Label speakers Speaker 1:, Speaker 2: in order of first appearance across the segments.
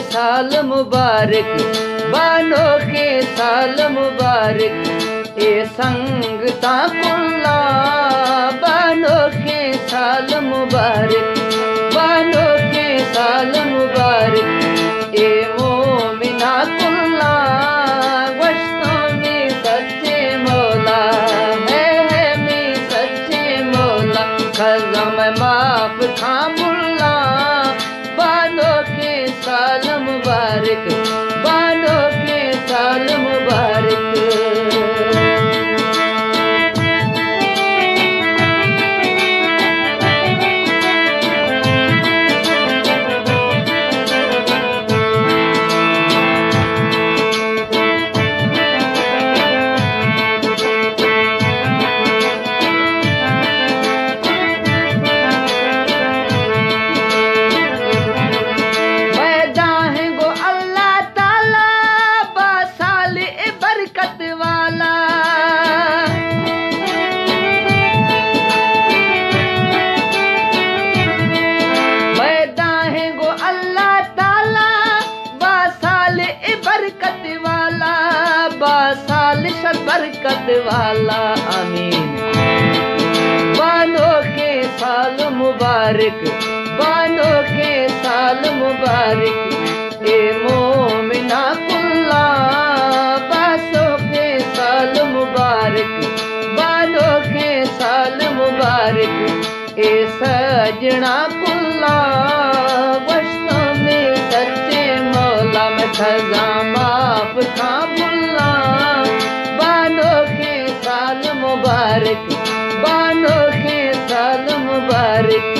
Speaker 1: साल मुबारक, बानोखे साल मुबारक, ए संगता कुल्ला बानोखे साल मुबारक, बानोखे साल मुबारक, ए मोमिना कुल्ला वस्तों में सच्चे मौला है में सच्चे मौला, खज़म माफ था मुल्ला बानोखे साल मुबारक, बानोखे साल मुबारक। बरकत वाला आमीन। बानोखे साल मुबारक, बानोखे साल मुबारक, ए मोमिना कुल्ला बासोखे साल मुबारक, बानोखे साल मुबारक, ए सजना कुल्ला वस्तों में सच्चे मौला में खज़ा माफ था मुल्ला बानोखे साल मुबारक, बानोखे साल मुबारक।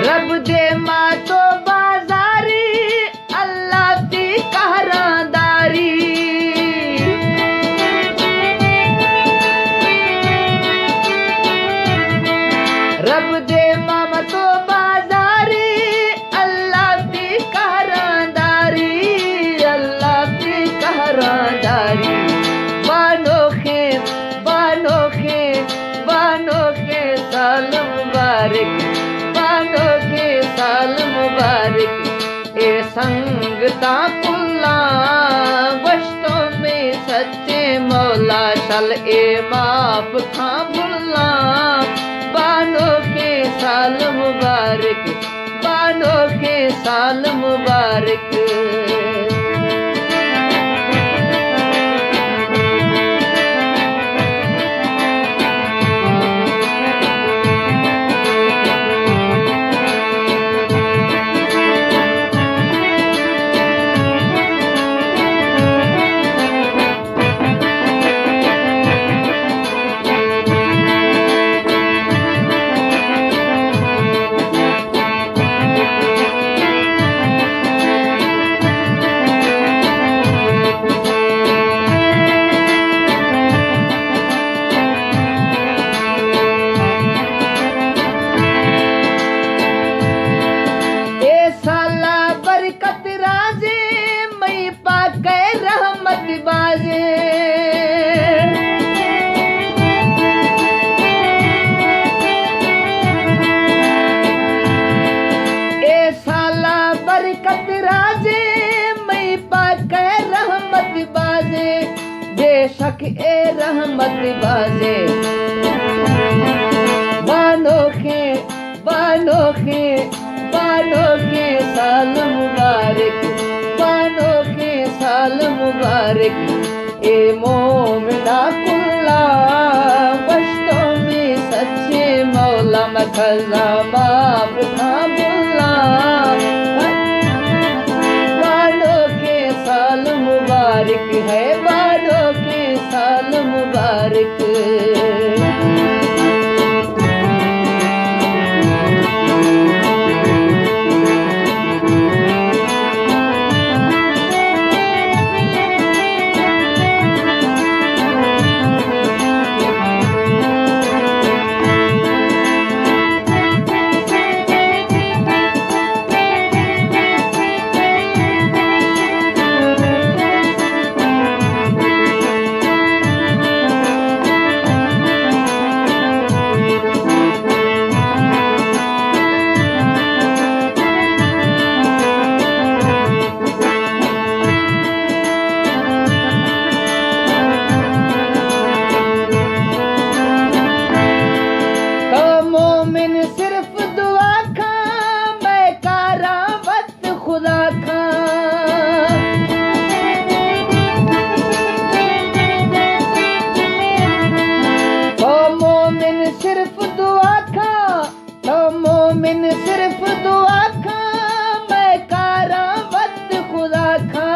Speaker 1: रब दे मां तो बाजारी अल्लाह दी कहरादारी, रब दे मां तो बाजारी अल्लाह दी कहरादारी, अल्लाह दी कहरादारी। बानोखे बानोखे बानोखे साल मुबारक, बानोखे साल मुबारक, ए संगता कुल्ला वस्तों में सच्चे मौला शल ए माफ था मुल्ला बानोखे साल मुबारक, बानोखे साल मुबारक। बाजे ए साला बरकत राजे मई पाके रहमत बाजे, बेशक ए रहमत बाजे। बानोखे बानोखे बानोखे साल मुबारक, बानोखे साल मुबारक, ए मोमिना कुल्ला वस्तों में सच्चे मौला में खज़ा माफ था मुल्ला बानोखे साल मुबारक है, बानोखे साल मुबारक। मैंने सिर्फ दुआ खा मैं कारा वक्त खुदा खा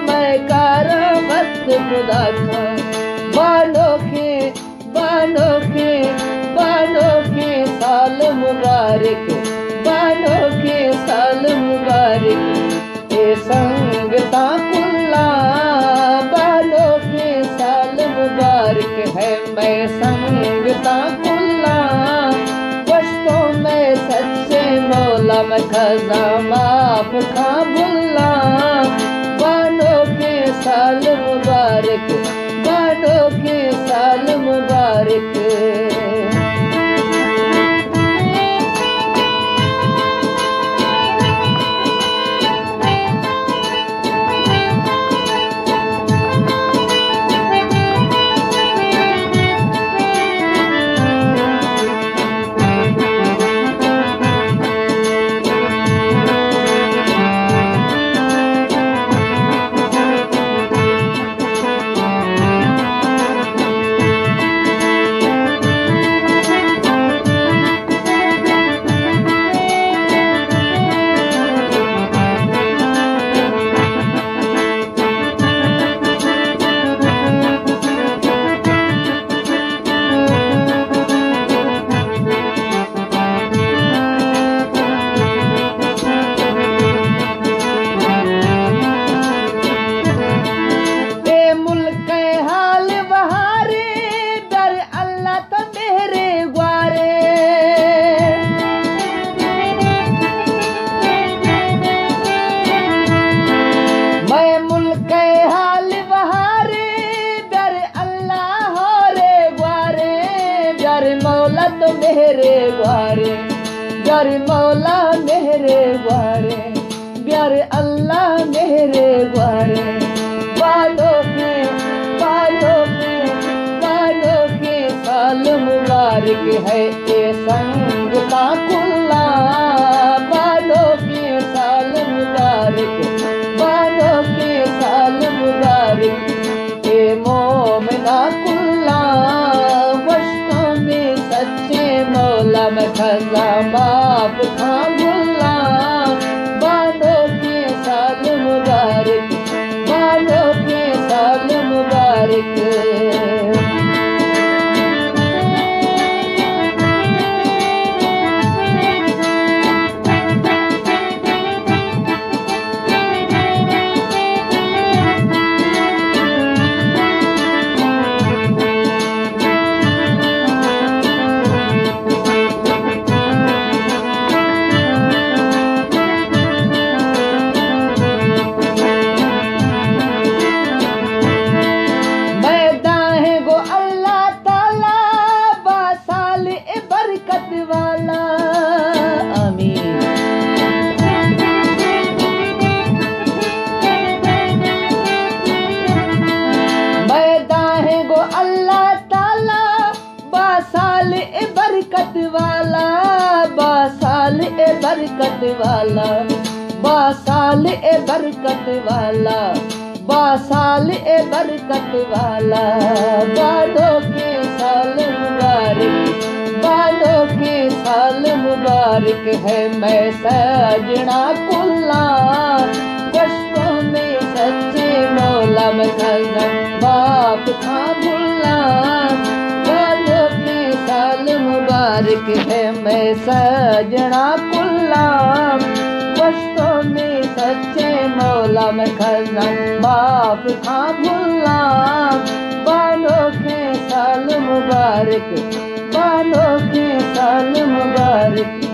Speaker 1: मैं कारा वक्त खुदा खा बानोखे बानोखे बानोखे साल मुबारक बानोखे साल मुबारक ए संगता कुल्ला बानोखे साल मुबारक है मैं संगता कुल्ला पश्तों में सच्चे मौला मैं खजा माफ खा बुल्ला बानोखे साल मुबारक बानोखे साल मुबारक मौला तो मेरे ग्वारे प्यारे मौला मेरे ग्वारे प्यारे अल्लाह मेरे ग्वारे बालों के साल मुबारक है ये संग का कुल्ला बालों के साल मुबारक बालों के साल मुबारक ये मोमिना कुल्ला मौला मैं खजा माफ खा बुल्ला बालों के साल मुबारक बालों के साल मुबारक वाला आमीन। मैदान है गो अल्लाह ताला बासाल ए बरकत वाला बासाल ए बरकत वाला बासाल ए बरकत वाला बासाल ए बरकत वाला बालों के साल मुबारक बालों के साल मुबारक है मैं सजना कुल्ला कष्टों में सच्चे मौला मैं खजा बाप था बुल्ला बालों के साल मुबारक है मैं सजना कुल्ला कष्टों में सच्चे मौला मैं खजा बाप था बुल्ला बालों के साल मुबारक बालों के साल मुबारक।